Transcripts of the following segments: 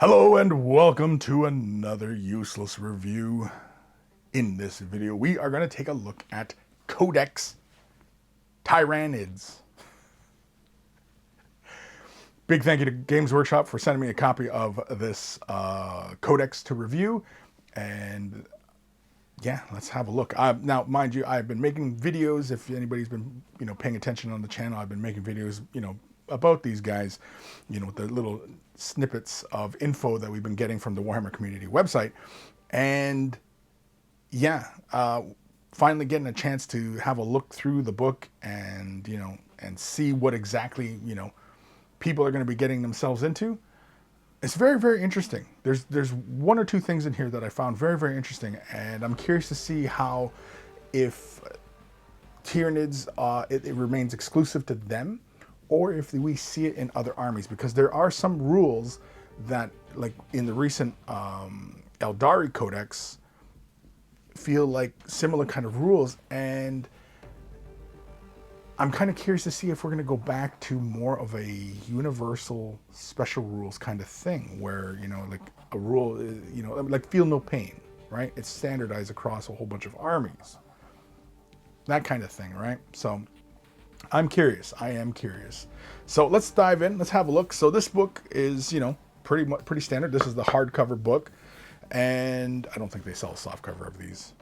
Hello and welcome to another useless review. In this video, we are going to take a look at Codex Tyranids. Big thank you to Games Workshop for sending me a copy of this codex to review. And yeah, let's have a look. Now, mind you, I've been making videos. If anybody's been, paying attention on the channel, I've been making videos, about these guys, with the little snippets of info that we've been getting from the Warhammer community website. And yeah, finally getting a chance to have a look through the book and, and see what exactly, people are going to be getting themselves into. It's very, very interesting. There's one or two things in here that I found very, very interesting, and I'm curious to see how, if Tyranids, it remains exclusive to them, or if we see it in other armies, because there are some rules that, like in the recent Eldari Codex, feel like similar kind of rules, and I'm kind of curious to see if we're going to go back to more of a universal special rules kind of thing, where, like a rule, like feel no pain, right? It's standardized across a whole bunch of armies. That kind of thing, right? So I'm curious. I am curious. So let's dive in. Let's have a look. So this book is, pretty standard. This is the hardcover book, and I don't think they sell a softcover of these.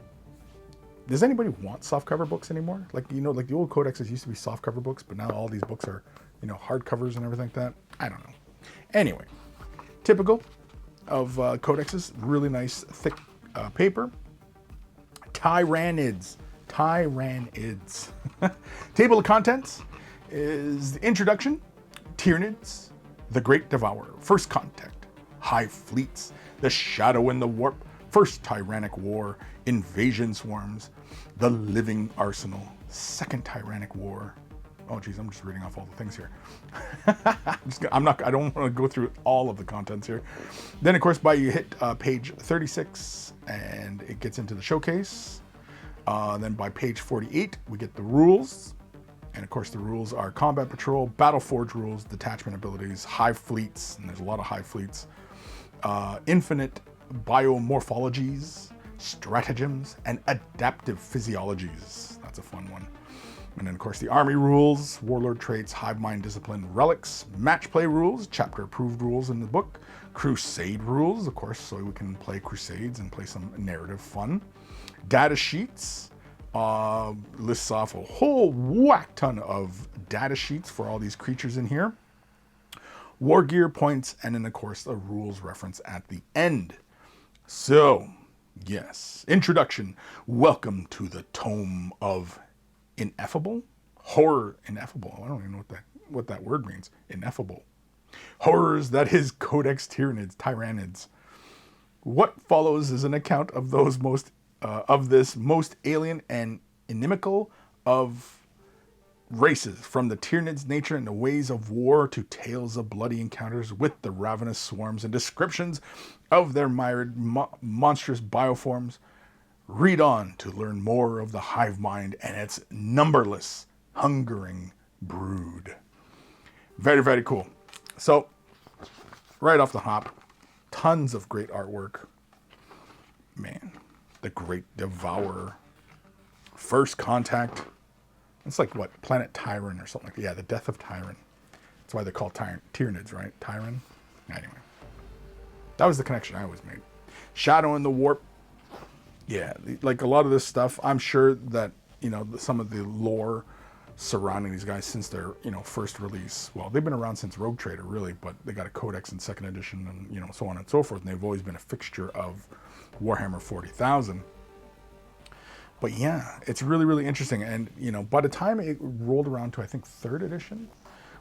Does anybody want softcover books anymore? Like, like the old codexes used to be softcover books, but now all these books are, hardcovers and everything like that. I don't know. Anyway, typical of codexes, really nice thick paper. Tyranids. Table of contents is the introduction, Tyranids, the Great Devourer, First Contact, High Fleets, the Shadow and the Warp, First Tyrannic War, Invasion Swarms, the Living Arsenal, Second Tyrannic War. Oh geez, I'm just reading off all the things here. I don't want to go through all of the contents here. Then of course, you hit page 36, and it gets into the showcase. Then by page 48, we get the rules. And of course, the rules are combat patrol, battle forge rules, detachment abilities, high fleets, and there's a lot of high fleets, infinite biomorphologies, stratagems, and adaptive physiologies. That's a fun one. And then of course, the army rules, warlord traits, hive mind discipline, relics, match play rules, chapter approved rules in the book, crusade rules, of course, so we can play crusades and play some narrative fun. Datasheets lists off a whole whack ton of data sheets for all these creatures in here. War gear points, and then of course the rules reference at the end. So, yes, introduction. Welcome to the Tome of Ineffable? Horror Ineffable. I don't even know what that word means. Ineffable. Horrors that is Codex Tyranids. What follows is an account of this most alien and inimical of races, from the Tyranids' nature and the ways of war to tales of bloody encounters with the ravenous swarms and descriptions of their myriad monstrous bioforms. Read on to learn more of the hive mind and its numberless hungering brood. Very, very cool. So, right off the hop, tons of great artwork. Man, the Great Devourer, First Contact. It's like what, Planet Tyran or something like that. Yeah, the Death of Tyran. That's why they're called Tyranids, right? Tyran. Anyway, that was the connection I always made. Shadow and the Warp. Yeah, like a lot of this stuff, I'm sure that, some of the lore surrounding these guys since their, first release. Well, they've been around since Rogue Trader, really, but they got a codex in second edition and, so on and so forth. And they've always been a fixture of Warhammer 40,000. But yeah, it's really, really interesting. And, by the time it rolled around to, I think, third edition,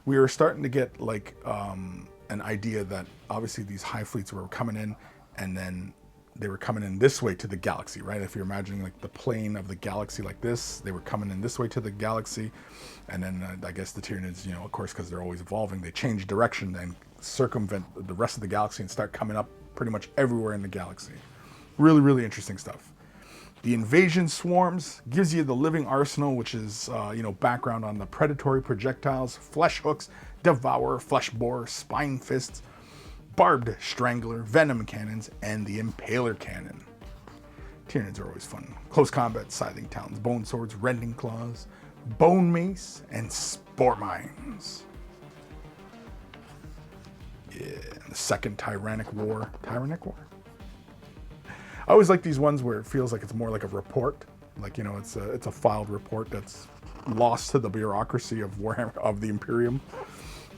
we were starting to get like an idea that obviously these high fleets were coming in, and then they were coming in this way to the galaxy, right? If you're imagining like the plane of the galaxy like this, they were coming in this way to the galaxy. And then I guess the Tyranids, of course, because they're always evolving, they change direction and circumvent the rest of the galaxy and start coming up pretty much everywhere in the galaxy. Really, really interesting stuff. The invasion swarms gives you the living arsenal, which is, background on the predatory projectiles, flesh hooks, devour, flesh bore, spine fists, Barbed Strangler, Venom Cannons, and the Impaler Cannon. Tyranids are always fun. Close Combat, Scything Talons, Bone Swords, Rending Claws, Bone Mace, and Spore Mines. Yeah, the second Tyranid War. Tyranid War? I always like these ones where it feels like it's more like a report. Like, you know, it's a filed report that's lost to the bureaucracy of Warhammer, of the Imperium.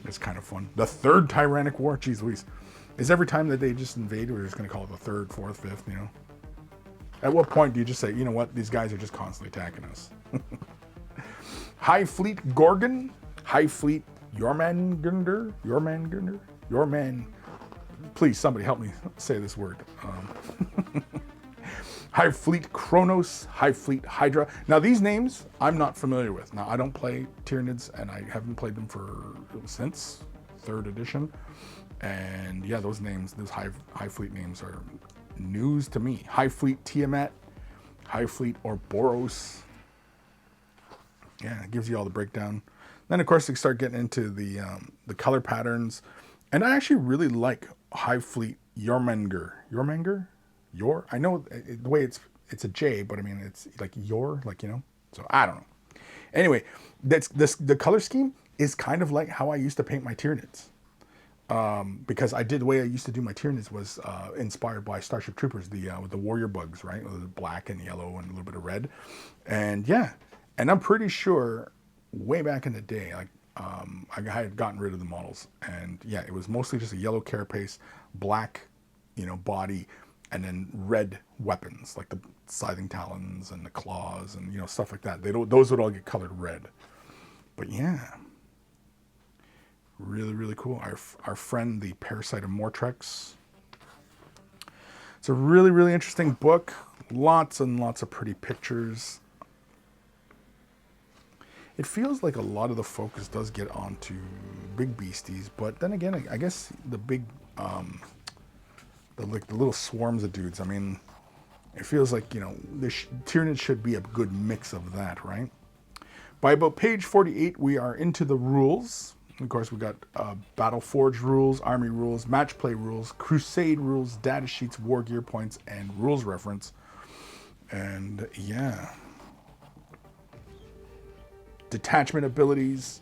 It's kind of fun. The third Tyranid War? Jeez Louise. Is every time that they just invade, we're just going to call it the third, fourth, fifth, you know? At what point do you just say, you know what, these guys are just constantly attacking us? High Fleet Gorgon, High Fleet Jormungandr. Please, somebody help me say this word. High Fleet Kronos, High Fleet Hydra. Now these names I'm not familiar with. Now I don't play Tyranids, and I haven't played them since 3rd edition. And yeah, those names, those high fleet names are news to me. High Fleet Tiamat, High Fleet Ouroboros. Yeah, it gives you all the breakdown. Then of course they start getting into the color patterns, and I actually really like High Fleet Jormungandr. I know the way it's a J, but I mean it's like like, you know. So I don't know. Anyway, the color scheme is kind of like how I used to paint my Tyranids. Because the way I used to do my Tyranids was inspired by Starship Troopers, with the warrior bugs, right? With the black and yellow and a little bit of red. And yeah, and I'm pretty sure way back in the day, like I had gotten rid of the models, and yeah, it was mostly just a yellow carapace, black, you know, body, and then red weapons like the scything talons and the claws and, you know, stuff like that. Those would all get colored red. But yeah. Really, really cool. Our friend, the Parasite of Mortrex. It's a really, really interesting book. Lots and lots of pretty pictures. It feels like a lot of the focus does get onto big beasties, but then again, I guess the big, the little swarms of dudes. I mean, it feels like, you know, Tyranid should be a good mix of that, right? By about page 48, we are into the rules. Of course, we got Battle Forge rules, Army rules, Match Play rules, Crusade rules, Datasheets, War Gear points, and rules reference. And yeah. Detachment abilities.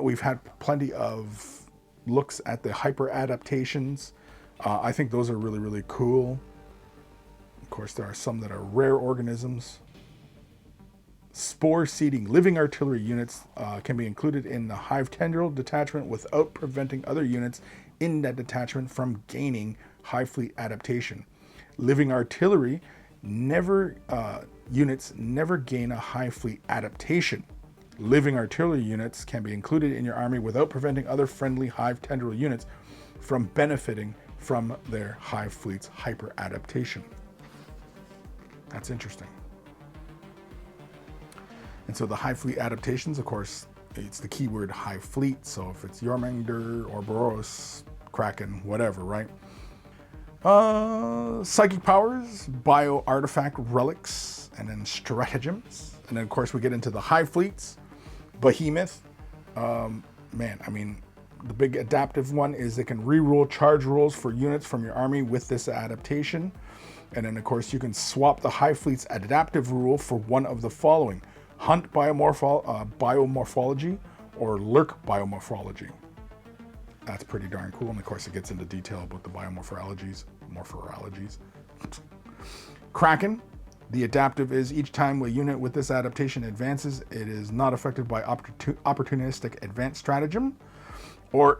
We've had plenty of looks at the Hyper-adaptations. I think those are really, really cool. Of course, there are some that are rare organisms. Spore seeding. Living artillery units can be included in the Hive Tendril detachment without preventing other units in that detachment from gaining High Fleet adaptation. Living artillery units never gain a High Fleet adaptation. Living artillery units can be included in your army without preventing other friendly Hive Tendril units from benefiting from their Hive Fleet's Hyper adaptation. That's interesting. And so the High Fleet adaptations, of course, it's the keyword High Fleet. So if it's Jormungandr, Ouroboros, Kraken, whatever, right? Psychic powers, bio artifact relics, and then stratagems. And then, of course, we get into the High Fleets, Behemoth. Man, I mean, the big adaptive one is they can reroll charge rules for units from your army with this adaptation. And then, of course, you can swap the High Fleet's adaptive rule for one of the following: Hunt Biomorphology or Lurk Biomorphology. That's pretty darn cool. And of course, it gets into detail about the Biomorphologies. Kraken. The adaptive is each time a unit with this adaptation advances, it is not affected by opportunistic advanced stratagem or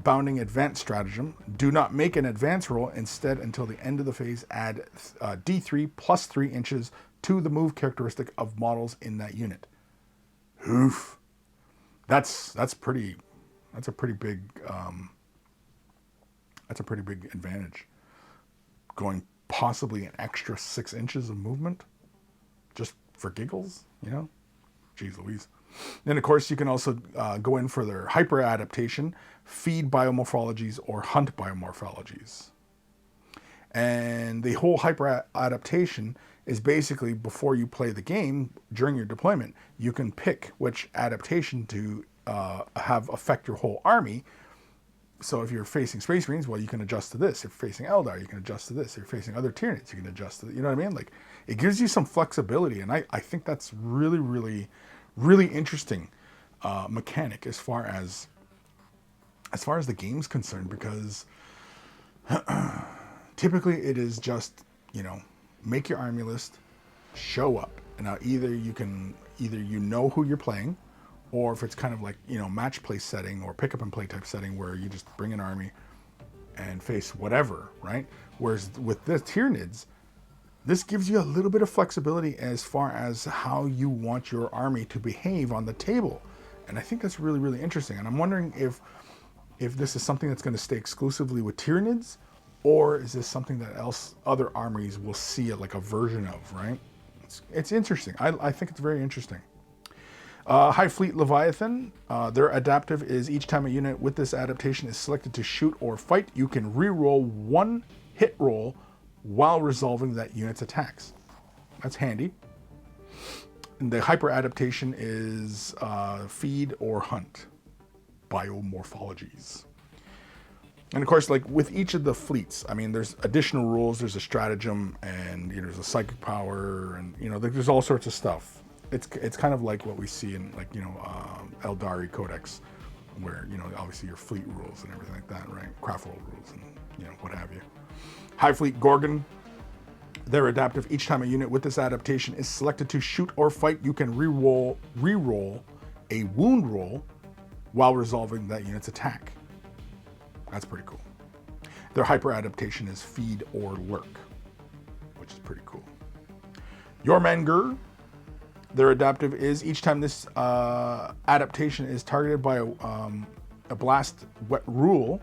bounding advanced stratagem. Do not make an advance roll. Instead, until the end of the phase, add D3 plus 3 inches to the move characteristic of models in that unit. Oof. That's a pretty big advantage. Going possibly an extra 6 inches of movement just for giggles, you know? Jeez Louise. Then of course you can also go in for their hyper adaptation, feed biomorphologies or hunt biomorphologies. And the whole hyper adaptation is basically before you play the game, during your deployment, you can pick which adaptation to have affect your whole army. So if you're facing Space Marines, well, you can adjust to this. If you're facing Eldar, you can adjust to this. If you're facing other Tyranids, you can adjust to it. You know what I mean? Like, it gives you some flexibility, and I think that's really, really, really interesting mechanic as far as the game's concerned, because typically it is just, make your army list, show up, and now either you know who you're playing, or if it's kind of like, match play setting or pick up and play type setting where you just bring an army and face whatever, right? Whereas with the Tyranids, this gives you a little bit of flexibility as far as how you want your army to behave on the table. And I think that's really, really interesting. And I'm wondering if this is something that's going to stay exclusively with Tyranids, or is this something that other armies will see it like a version of, right? It's interesting. I think it's very interesting. High Fleet Leviathan, their adaptive is each time a unit with this adaptation is selected to shoot or fight, you can reroll one hit roll while resolving that unit's attacks. That's handy. And the Hyper-adaptation is feed or hunt. Biomorphologies. And of course, like with each of the fleets, I mean, there's additional rules, there's a stratagem, and there's a psychic power, and there's all sorts of stuff. It's kind of like what we see in Eldari Codex, where obviously your fleet rules and everything like that, right? Craft roll rules and what have you. High Fleet Gorgon, their adaptive. Each time a unit with this adaptation is selected to shoot or fight, you can reroll a wound roll while resolving that unit's attack. That's pretty cool. Their hyper adaptation is feed or lurk, which is pretty cool. Jormungandr, their adaptive is each time this adaptation is targeted by a blast wet rule,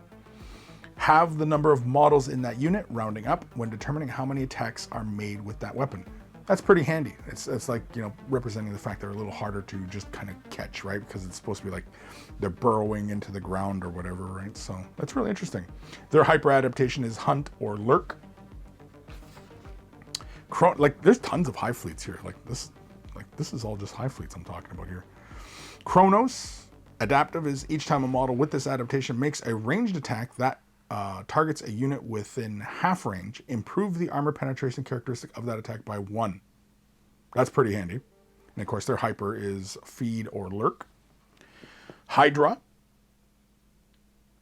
have the number of models in that unit rounding up when determining how many attacks are made with that weapon. That's pretty handy. It's like, representing the fact they're a little harder to just kind of catch, right? Because it's supposed to be like they're burrowing into the ground or whatever, right? So that's really interesting. Their hyper adaptation is hunt or lurk. There's tons of high fleets here. This is all just high fleets I'm talking about here. Chronos, adaptive is each time a model with this adaptation makes a ranged attack that targets a unit within half range, improve the armor penetration characteristic of that attack by 1. That's pretty handy. And of course, their hyper is feed or lurk. Hydra,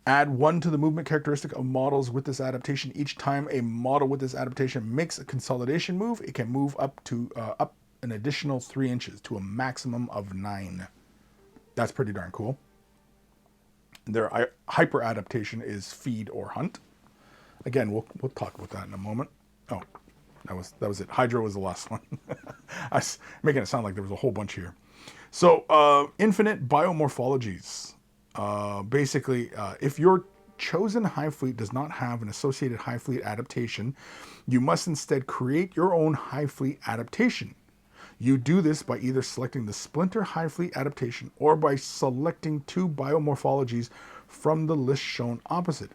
add 1 to the movement characteristic of models with this adaptation. Each time a model with this adaptation makes a consolidation move, it can move up an additional 3 inches to a maximum of 9. That's pretty darn cool. Their hyper adaptation is feed or hunt. Again, we'll talk about that in a moment. Oh, that was it. Hydra was the last one. I was making it sound like there was a whole bunch here. So infinite biomorphologies. Basically, if your chosen Hive Fleet does not have an associated Hive Fleet adaptation, you must instead create your own Hive Fleet adaptation. You do this by either selecting the Splinter Hive Fleet adaptation or by selecting 2 biomorphologies from the list shown opposite.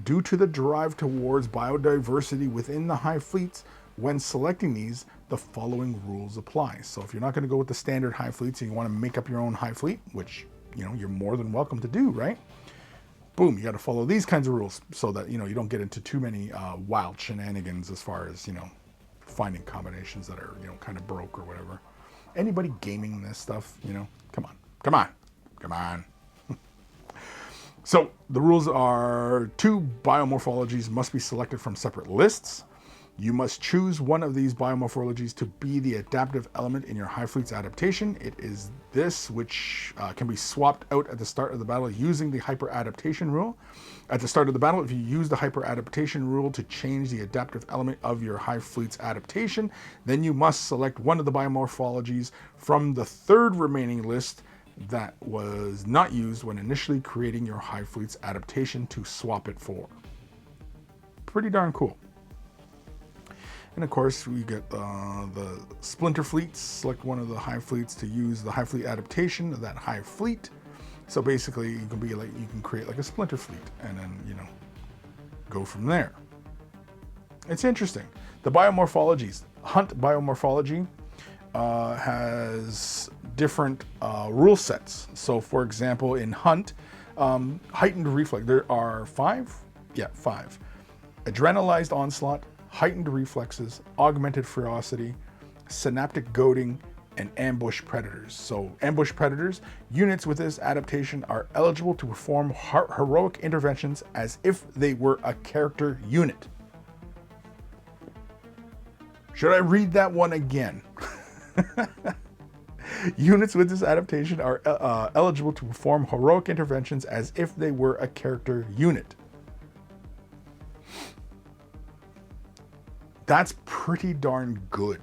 Due to the drive towards biodiversity within the Hive Fleets, when selecting these, the following rules apply. So if you're not going to go with the standard Hive Fleets and you want to make up your own Hive Fleet, which you're more than welcome to do, right? Boom, you got to follow these kinds of rules so that you don't get into too many wild shenanigans as far as finding combinations that are kind of broke or whatever. Anybody gaming this stuff, come on. So the rules are 2 biomorphologies must be selected from separate lists. You must choose one of these biomorphologies to be the adaptive element in your Hive Fleet's adaptation. It is this which can be swapped out at the start of the battle using the hyper-adaptation rule. At the start of the battle, if you use the hyper-adaptation rule to change the adaptive element of your Hive Fleet's adaptation, then you must select one of the biomorphologies from the 3rd remaining list that was not used when initially creating your Hive Fleet's adaptation to swap it for. Pretty darn cool. And of course, we get the Splinter Fleets. Select one of the Hive Fleets to use the Hive Fleet adaptation of that Hive Fleet. So basically, you can create like a Splinter Fleet, and then go from there. It's interesting. The biomorphologies. Hunt biomorphology has different rule sets. So, for example, in Hunt, Heightened reflex. There are 5? Yeah, 5. Adrenalized onslaught, heightened reflexes, augmented ferocity, synaptic goading, and ambush predators. So ambush predators, units with this adaptation are eligible to perform heroic interventions as if they were a character unit. Should I read that one again? Units with this adaptation are eligible to perform heroic interventions as if they were a character unit. That's pretty darn good.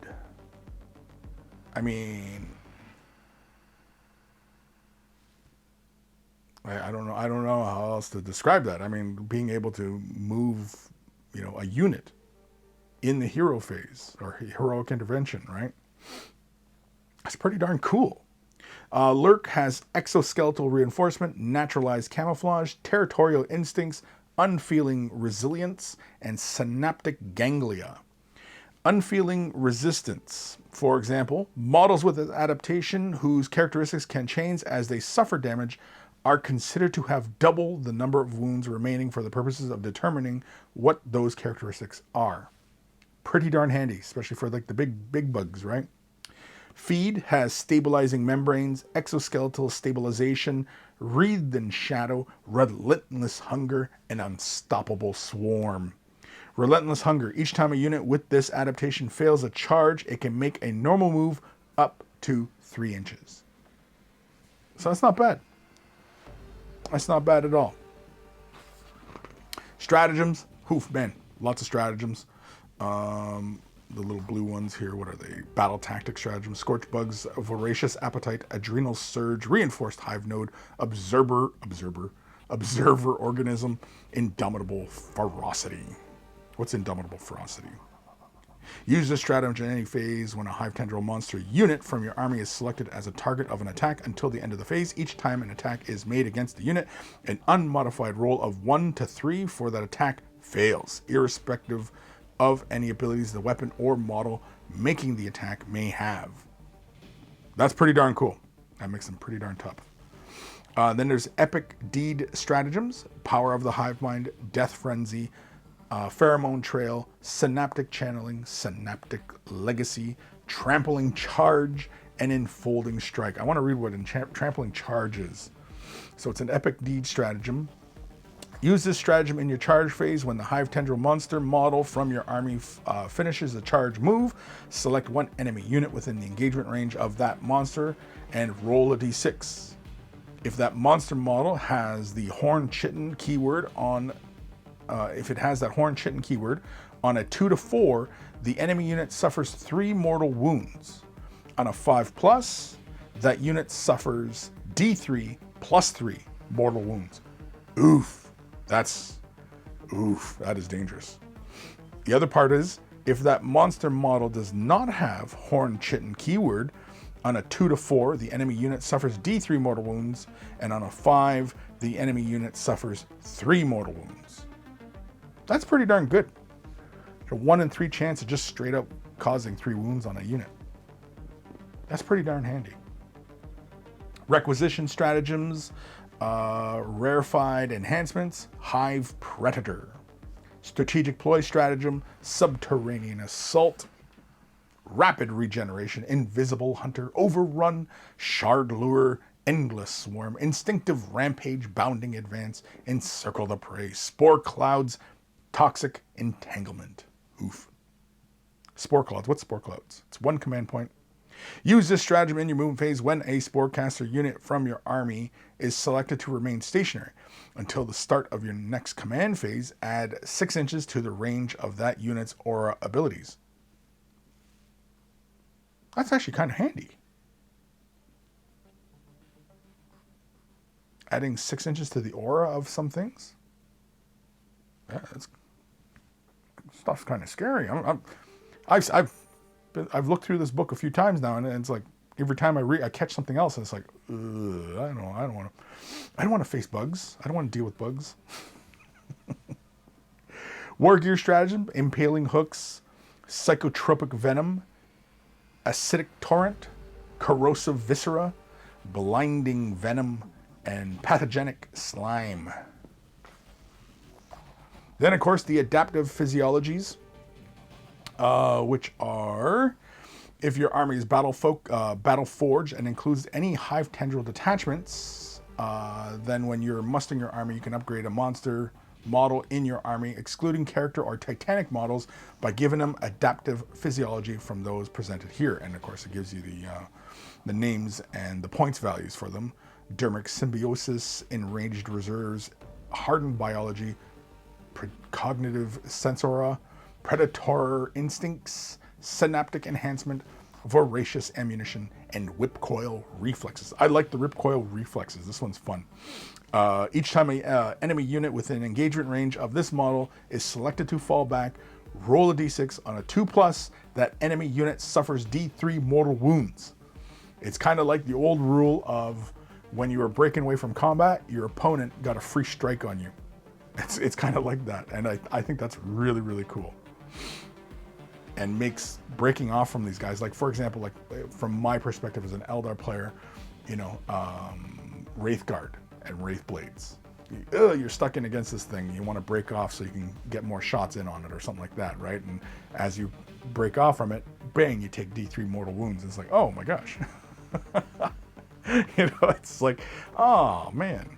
I mean, I don't know how else to describe that. I mean, being able to move, a unit in the hero phase or heroic intervention, right? That's pretty darn cool. Lurk has exoskeletal reinforcement, naturalized camouflage, territorial instincts, unfeeling resilience, and synaptic ganglia. Unfeeling resistance. For example, models with an adaptation whose characteristics can change as they suffer damage are considered to have double the number of wounds remaining for the purposes of determining what those characteristics are. Pretty darn handy, especially for like the big bugs, right? Feed has stabilizing membranes, exoskeletal stabilization, wreathed in shadow, relentless hunger, and unstoppable swarm. Relentless hunger. Each time a unit with this adaptation fails a charge, it can make a normal move up to 3 inches. So that's not bad. That's not bad at all. Stratagems. Oof, man. Lots of stratagems. The little blue ones here, what are they? Battle tactic stratagems. Scorch bugs, voracious appetite, adrenal surge, reinforced hive node, observer organism, indomitable ferocity. What's indomitable ferocity? Use this stratagem in any phase when a hive tendril monster unit from your army is selected as a target of an attack until the end of the phase. Each time an attack is made against the unit, an unmodified roll of 1 to 3 for that attack fails, irrespective of any abilities the weapon or model making the attack may have. That's pretty darn cool. That makes them pretty darn tough. Then there's Epic Deed Stratagems, Power of the Hive Mind, Death Frenzy, Pheromone Trail, Synaptic Channeling, Synaptic Legacy, Trampling Charge, and Enfolding Strike. I want to read what Trampling Charge is. So it's an Epic Deed Stratagem. Use this stratagem in your charge phase when the Hive Tendril monster model from your army finishes the charge move. Select one enemy unit within the engagement range of that monster and roll a d6. If that monster model has the Horn Chitin keyword on, if it has that Horn Chitin keyword on a 2 to 4, the enemy unit suffers 3 mortal wounds. On a 5+, that unit suffers d3 plus 3 mortal wounds. Oof. That is dangerous. The other part is, if that monster model does not have Horn Chitin keyword, on a 2 to 4, the enemy unit suffers d3 mortal wounds, and on a 5, the enemy unit suffers 3 mortal wounds. That's pretty darn good. A 1 in 3 chance of just straight up causing 3 wounds on a unit. That's pretty darn handy. Requisition stratagems, rarefied enhancements, Hive Predator, strategic ploy stratagem, subterranean assault, rapid regeneration, invisible hunter, overrun, shard lure, endless swarm, instinctive rampage, bounding advance, encircle the prey, spore clouds, toxic entanglement. Oof. Spore clouds. What's spore clouds? It's 1 command point. Use this stratagem in your movement phase when a Sporecaster unit from your army is selected to remain stationary. Until the start of your next command phase, add 6 inches to the range of that unit's aura abilities. That's actually kind of handy. Adding 6 inches to the aura of some things? Yeah, that's stuff's kind of scary. I've looked through this book a few times now, and it's like every time I read, I catch something else, and it's like, I don't want to face bugs. I don't want to deal with bugs. War gear stratagem: impaling hooks, psychotropic venom, acidic torrent, corrosive viscera, blinding venom, and pathogenic slime. Then, of course, the adaptive physiologies, which are, if your army is battle forged and includes any hive tendril detachments, then when you're mustering your army, you can upgrade a monster model in your army, excluding character or titanic models, by giving them adaptive physiology from those presented here. And of course, it gives you the names and the points values for them. Dermic symbiosis, enraged reserves, hardened biology, cognitive sensora, predator instincts, synaptic enhancement, voracious ammunition, and whipcoil reflexes. I like the whipcoil reflexes. This one's fun. Each time an enemy unit within engagement range of this model is selected to fall back, roll a d6 on a 2+, that enemy unit suffers d3 mortal wounds. It's kind of like the old rule of when you were breaking away from combat, your opponent got a free strike on you. It's kind of like that, and I think that's really, really cool. And makes breaking off from these guys, like for example, like from my perspective as an Eldar player, Wraithguard and Wraith Blades. You're stuck in against this thing. You want to break off so you can get more shots in on it or something like that, right? And as you break off from it, bang, you take D3 mortal wounds. It's like, oh my gosh. It's like, oh man.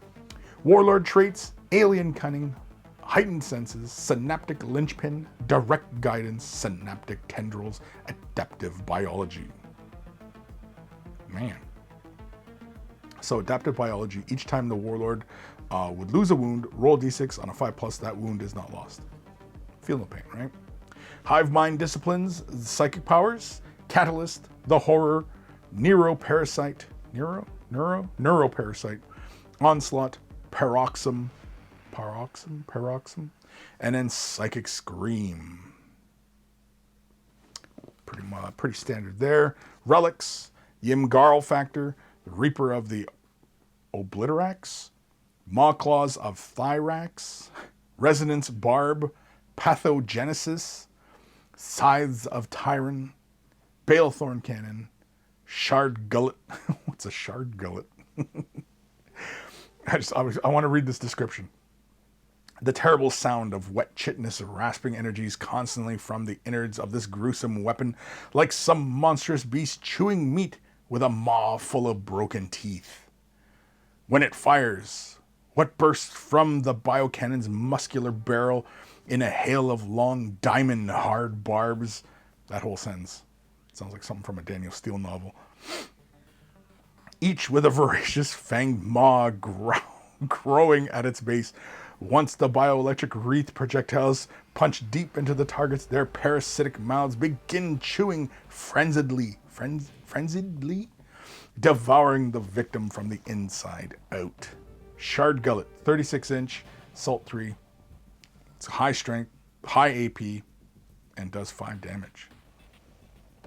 Warlord traits, alien cunning, heightened senses, synaptic linchpin, direct guidance, synaptic tendrils, adaptive biology. Man. So adaptive biology, each time the warlord would lose a wound, roll d6 on a 5+, that wound is not lost. Feel no pain, right? Hive mind disciplines, psychic powers, catalyst, the horror, neuroparasite, neuroparasite, onslaught, paroxysm, and then psychic scream. Pretty standard there. Relics, Ymgarl factor, the Reaper of the Obliterax, Maw Claws of Thyrax, Resonance Barb, Pathogenesis, Scythes of Tyran, Balethorn Cannon, Shard Gullet. What's a Shard Gullet? I want to read this description. The terrible sound of wet chitness rasping energies constantly from the innards of this gruesome weapon, like some monstrous beast chewing meat with a maw full of broken teeth. When it fires, what bursts from the biocannon's muscular barrel in a hail of long diamond hard barbs. That whole sentence sounds like something from a Daniel Steele novel. Each with a voracious fanged maw growing at its base. Once the bioelectric wreath projectiles punch deep into the targets, their parasitic mouths begin chewing frenziedly, devouring the victim from the inside out. Shard Gullet, 36-inch, Salt 3. It's high strength, high AP, and does 5 damage.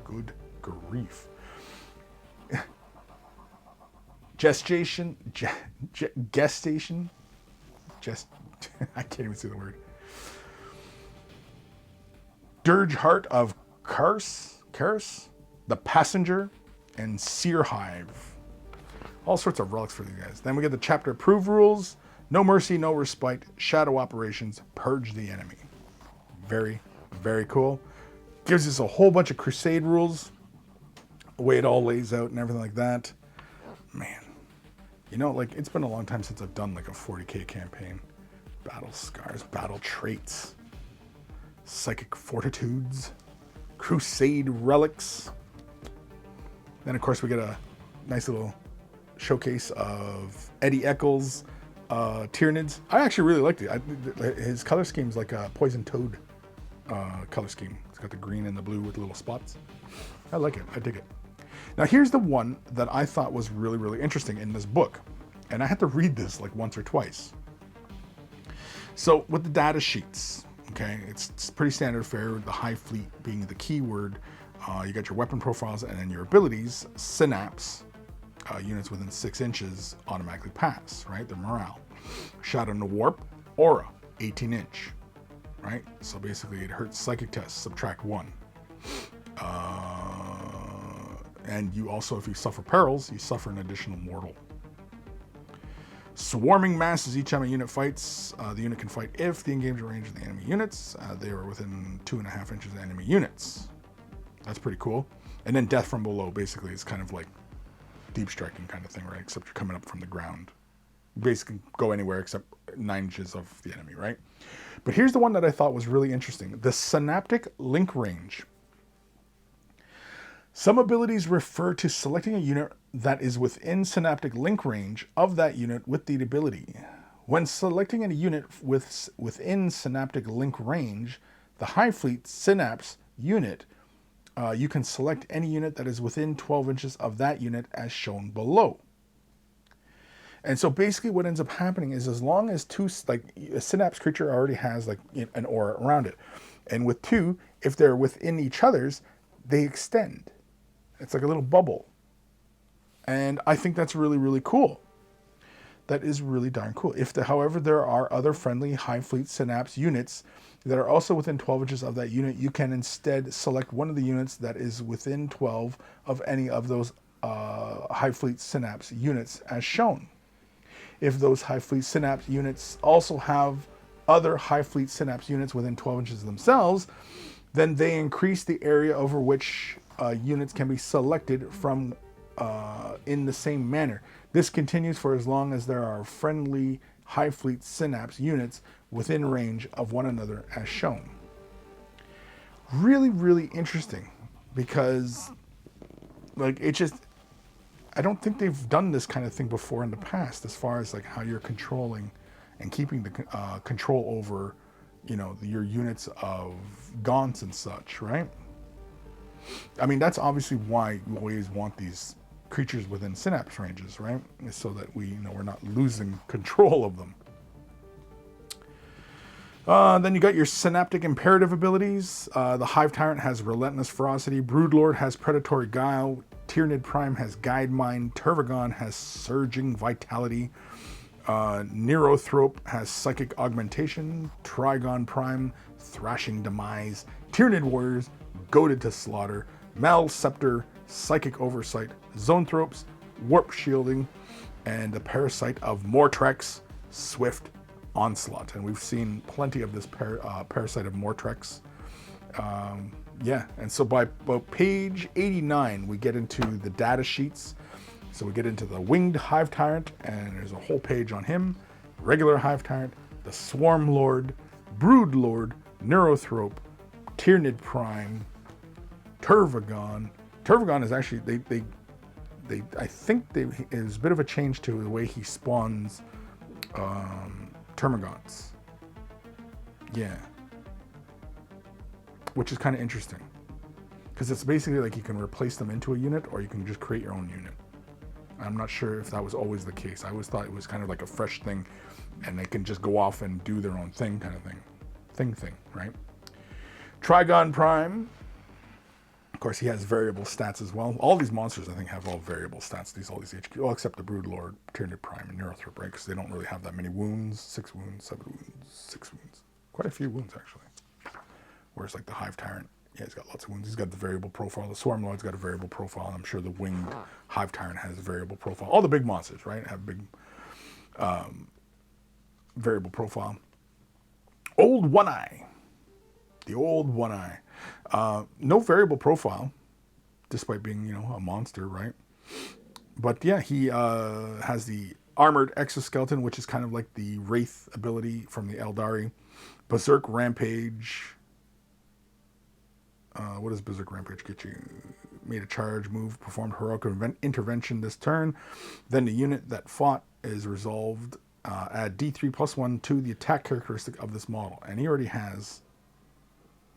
Good grief. Gestation, I can't even see the word. Dirge Heart of Karis, the Passenger, and Seer Hive. All sorts of relics for these guys. Then we get the chapter approved rules. No mercy, no respite. Shadow operations. Purge the enemy. Very, very cool. Gives us a whole bunch of crusade rules. The way it all lays out and everything like that. Man. It's been a long time since I've done like a 40K campaign. Battle scars, battle traits, psychic fortitudes, crusade relics. Then of course we get a nice little showcase of Eddie Eccles' Tyranids. I actually really liked it. His color scheme's like a poison toad color scheme. It's got the green and the blue with little spots. I like it. I dig it. Now here's the one that I thought was really, really interesting in this book. And I had to read this like once or twice. So with the data sheets, okay, it's pretty standard fare, the high fleet being the key word. You got your weapon profiles and then your abilities. Synapse, units within 6 inches automatically pass, right? Their morale. Shadow in the Warp, Aura, 18-inch, right? So basically it hurts psychic tests, subtract 1. And you also, if you suffer perils, you suffer an additional mortal. Swarming masses. Each time a unit fights, the unit can fight if the engagement range of the enemy units, they are within 2.5 inches of enemy units. That's pretty cool. And then death from below, basically, is kind of like deep striking kind of thing, right? Except you're coming up from the ground. Basically go anywhere except 9 inches of the enemy, right? But here's the one that I thought was really interesting. The synaptic link range. Some abilities refer to selecting a unit that is within synaptic link range of that unit with the ability. When selecting a unit within synaptic link range, the Hive Fleet Synapse unit, you can select any unit that is within 12 inches of that unit as shown below. And so basically what ends up happening is as long as two, like a Synapse creature already has like an aura around it. And with two, if they're within each other's, they extend. It's like a little bubble. And I think that's really, really cool. That is really darn cool. However, there are other friendly Hive Fleet Synapse units that are also within 12 inches of that unit, you can instead select one of the units that is within 12 of any of those Hive Fleet Synapse units as shown. If those Hive Fleet Synapse units also have other Hive Fleet Synapse units within 12 inches themselves, then they increase the area over which units can be selected from in the same manner. This continues for as long as there are friendly Hive Fleet Synapse units within range of one another as shown. Really, really interesting because like it just, I don't think they've done this kind of thing before in the past as far as like how you're controlling and keeping the control over, you know, your units of gaunts and such, right? I mean, that's obviously why you always want these creatures within synapse ranges, right? So that we, you know, we're not losing control of them. Then you got your synaptic imperative abilities. The Hive Tyrant has Relentless Ferocity. Broodlord has Predatory Guile. Tyranid Prime has Guide Mind. Tervagon has Surging Vitality. Neurothrope has Psychic Augmentation. Trigon Prime, Thrashing Demise. Tyranid Warriors, Goaded to Slaughter. Malceptor, Psychic Oversight. Zonethropes, Warp Shielding. And the Parasite of Mortrex, Swift Onslaught. And we've seen plenty of this Parasite of Mortrex. Yeah, and so by about page 89, we get into the data sheets. So we get into the Winged Hive Tyrant, and there's a whole page on him. Regular Hive Tyrant, the Swarm Lord, Brood Lord, Neurothrope, Tyranid Prime, Tervagon. Tervagon is actually, I think there's a bit of a change to the way he spawns Termagants. Yeah. Which is kind of interesting. Because it's basically like you can replace them into a unit or you can just create your own unit. I'm not sure if that was always the case. I always thought it was kind of like a fresh thing and they can just go off and do their own thing kind of thing. Thing, right? Trigon Prime. Of course, he has variable stats as well. All these monsters, I think, have all variable stats. All these HQ, well, except the Broodlord, Tyranid Prime, and Neurothrope, right? Because they don't really have that many wounds. 6 wounds, 7 wounds, 6 wounds. Quite a few wounds, actually. Whereas, like, the Hive Tyrant, yeah, he's got lots of wounds. He's got the variable profile. The Swarm Lord's got a variable profile. And I'm sure the Winged Hive Tyrant has a variable profile. All the big monsters, right, have big variable profile. Old One-Eye. The Old One-Eye. No variable profile, despite being, you know, a monster, right? But yeah, he has the Armored Exoskeleton, which is kind of like the Wraith ability from the Eldari. Berserk Rampage. What does Berserk Rampage get you? Made a charge move, performed heroic intervention this turn. Then the unit that fought is resolved. Add D3+1 to the attack characteristic of this model. And he already has...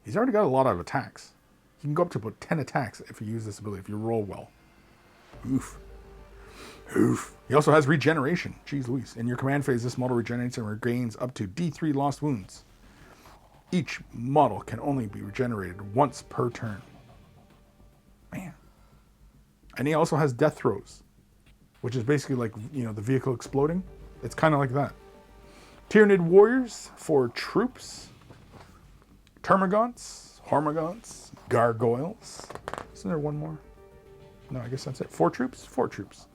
He's already got a lot of attacks. You can go up to about 10 attacks if you use this ability, if you roll well. Oof. Oof. He also has regeneration. Jeez Louise. In your command phase, this model regenerates and regains up to D3 lost wounds. Each model can only be regenerated once per turn. Man. And he also has death throws, which is basically like, you know, the vehicle exploding. It's kind of like that. Tyranid Warriors for troops. Termagants, Hormagaunts, Gargoyles. Isn't there one more? No, I guess that's it. 4 troops? 4 troops.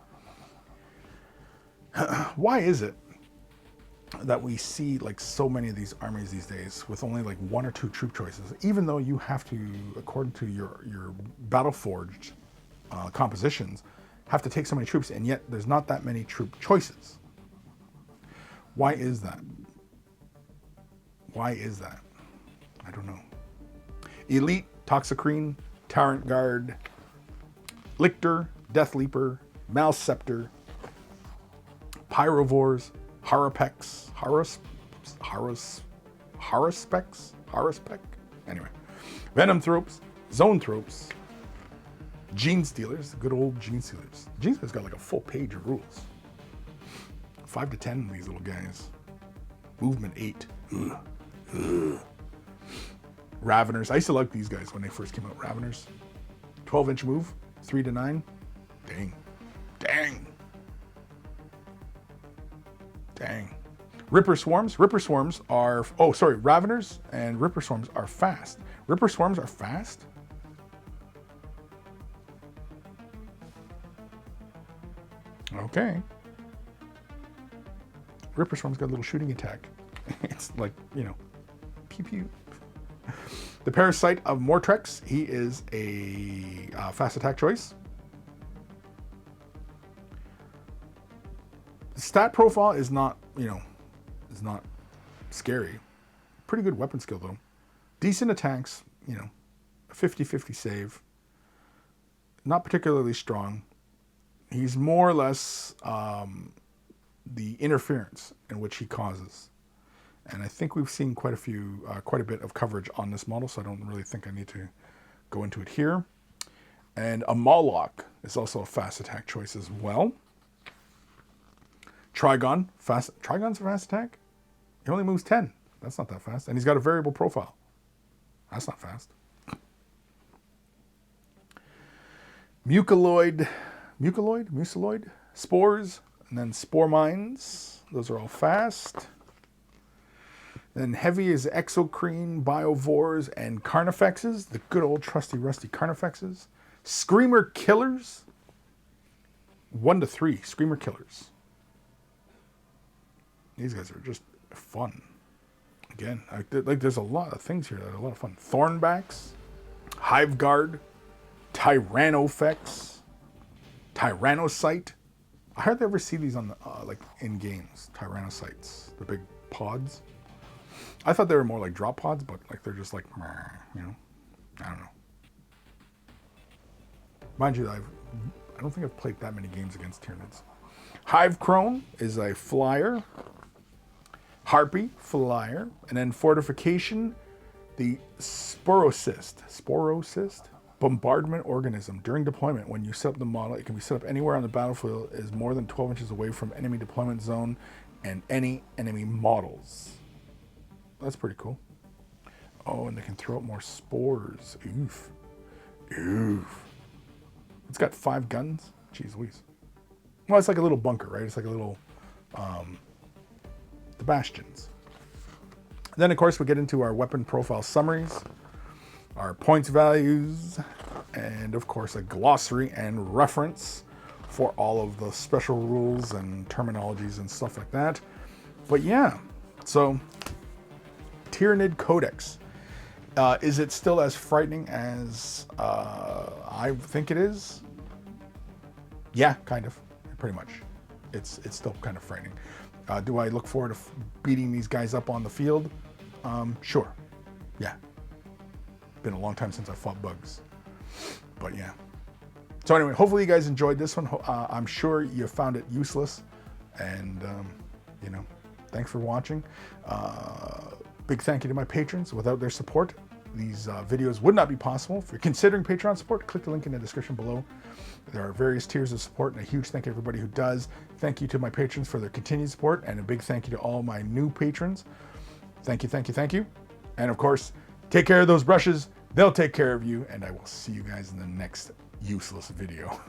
Why is it that we see like so many of these armies these days with only like 1 or 2 troop choices, even though you have to, according to your battle forged compositions, have to take so many troops, and yet there's not that many troop choices. Why is that? Why is that? I don't know. Elite, Toxicrene, Tyrant Guard, Lictor, Death Leaper, Malceptor, Pyrovores, Harapex, Haruspex? Anyway. Venomthropes, Zonethropes, Gene Stealers, good old Gene Stealers. Gene Stealers got like a full page of rules. 5 to 10 of these little guys. Movement 8. Ugh. Ugh. Raveners. I used to like these guys when they first came out. Raveners. 12-inch move. 3 to 9. Dang. Dang. Dang. Ripper Swarms. Ripper Swarms are... Oh, sorry. Raveners and Ripper Swarms are fast. Ripper Swarms are fast? Okay. Ripper Swarm's got a little shooting attack. It's like, you know, pew pew. The Parasite of Mortrex. He is a fast attack choice. The stat profile is not, you know, is not scary. Pretty good weapon skill though. Decent attacks, you know, a 50-50 save. Not particularly strong. He's more or less the interference in which he causes. And I think we've seen quite a bit of coverage on this model, so I don't really think I need to go into it here. And a Moloch is also a fast attack choice as well. Trigon, Trigon's a fast attack? He only moves 10. That's not that fast. And he's got a variable profile. That's not fast. Muciloid, Spores, and then Spore Mines. Those are all fast. Then heavy is Exocrine, Biovores, and Carnifexes. The good old trusty rusty Carnifexes. Screamer Killers. 1 to 3 Screamer Killers. These guys are just fun. Again, like there's a lot of things here that are a lot of fun. Thornbacks, Hive Guard, Tyrannofex, Tyrannocyte. I hardly ever see these on the like in games. Tyrannocytes, the big pods. I thought they were more like drop pods, but like they're just like, you know, I don't know. Mind you, I don't think I've played that many games against Tyranids. Hive Crone is a flyer. Harpy, flyer. And then Fortification, the Sporocyst, bombardment organism. During deployment, when you set up the model, it can be set up anywhere on the battlefield, is more than 12 inches away from enemy deployment zone and any enemy models. That's pretty cool. Oh, and they can throw out more spores. Oof. Oof. It's got 5 guns. Jeez Louise. Well, it's like a little bunker, right? It's like a little, the bastions. Then, of course, we get into our weapon profile summaries, our points values, and, of course, a glossary and reference for all of the special rules and terminologies and stuff like that. But, yeah, so Tyranid Codex. Is it still as frightening as I think it is? Yeah, kind of. Pretty much. It's still kind of frightening. Do I look forward to beating these guys up on the field? Sure. Yeah. Been a long time since I fought bugs. But yeah. So anyway, hopefully you guys enjoyed this one. I'm sure you found it useless. And, you know, thanks for watching. Big thank you to my patrons. Without their support, these videos would not be possible. If you're considering Patreon support, click the link in the description below. There are various tiers of support, and a huge thank you to everybody who does. Thank you to my patrons for their continued support, and a big thank you to all my new patrons. Thank you, thank you, thank you. And of course, take care of those brushes. They'll take care of you, and I will see you guys in the next useless video.